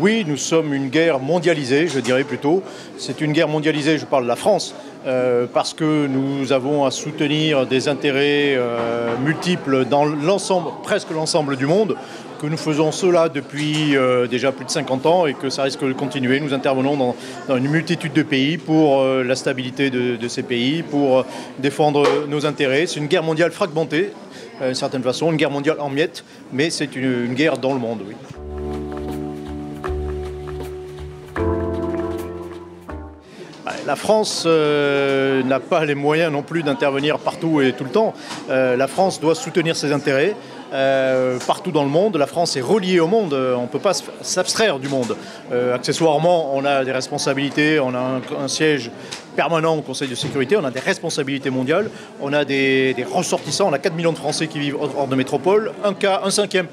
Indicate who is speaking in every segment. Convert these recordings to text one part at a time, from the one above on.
Speaker 1: oui, nous sommes une guerre mondialisée, je dirais plutôt. C'est une guerre mondialisée, je parle de la France, parce que nous avons à soutenir des intérêts multiples dans l'ensemble, presque l'ensemble du monde, que nous faisons cela depuis déjà plus de 50 ans et que ça risque de continuer. Nous intervenons dans une multitude de pays pour la stabilité de ces pays, pour défendre nos intérêts. C'est une guerre mondiale fragmentée, d'une certaine façon, une guerre mondiale en miettes, mais c'est une guerre dans le monde, oui. La France n'a pas les moyens non plus d'intervenir partout et tout le temps. La France doit soutenir ses intérêts partout dans le monde. La France est reliée au monde, on ne peut pas s'abstraire du monde. Accessoirement, on a des responsabilités, on a un siège permanent au Conseil de sécurité, on a des responsabilités mondiales, on a des ressortissants, on a 4 millions de Français qui vivent hors de métropole, un cinquième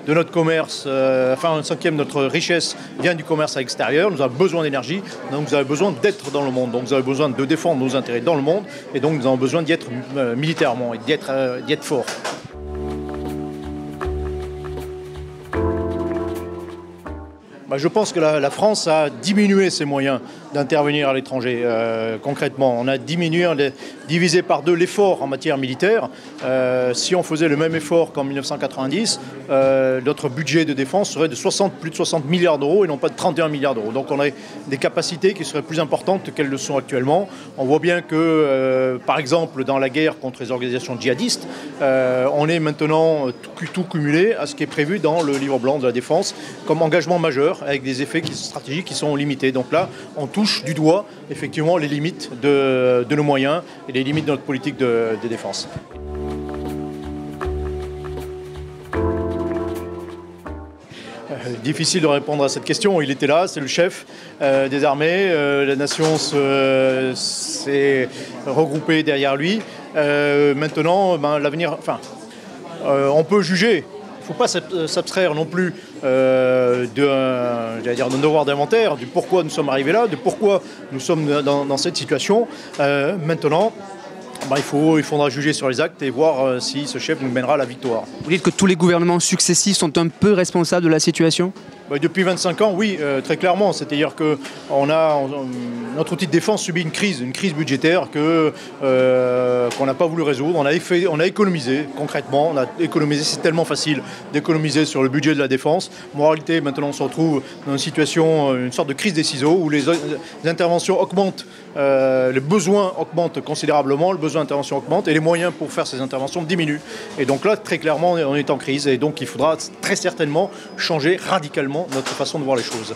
Speaker 1: de notre commerce, un cinquième de notre richesse vient du commerce à l'extérieur, nous avons besoin d'énergie, donc nous avons besoin d'être dans le monde, donc nous avons besoin de défendre nos intérêts dans le monde, et donc nous avons besoin d'y être militairement et d'y être fort. Je pense que la France a diminué ses moyens d'intervenir à l'étranger. Concrètement, on a divisé par 2 l'effort en matière militaire. Si on faisait le même effort qu'en 1990, notre budget de défense serait de plus de 60 milliards d'euros et non pas de 31 milliards d'euros. Donc on a des capacités qui seraient plus importantes qu'elles le sont actuellement. On voit bien que, par exemple, dans la guerre contre les organisations djihadistes, on est maintenant tout cumulé à ce qui est prévu dans le livre blanc de la défense comme engagement majeur, avec des effets stratégiques qui sont limités. Donc là, on touche du doigt effectivement les limites de nos moyens et les limites de notre politique de défense. Difficile de répondre à cette question, il était là, c'est le chef des armées, la nation s'est regroupée derrière lui. Maintenant, l'avenir, on peut juger. Il ne faut pas s'abstraire non plus d'un devoir d'inventaire, du pourquoi nous sommes arrivés là, de pourquoi nous sommes dans cette situation. Maintenant, il faudra juger sur les actes et voir si ce chef nous mènera à la victoire.
Speaker 2: Vous dites que tous les gouvernements successifs sont un peu responsables de la situation ?
Speaker 1: Depuis 25 ans, oui, très clairement. C'est-à-dire que notre outil de défense subit une crise budgétaire qu'on n'a pas voulu résoudre. On a économisé, concrètement. On a économisé, c'est tellement facile d'économiser sur le budget de la défense. Moralité, maintenant, on se retrouve dans une sorte de crise des ciseaux où les interventions augmentent, les besoins augmentent considérablement, le besoin d'intervention augmente et les moyens pour faire ces interventions diminuent. Et donc là, très clairement, on est en crise et donc il faudra très certainement changer radicalement notre façon de voir les choses.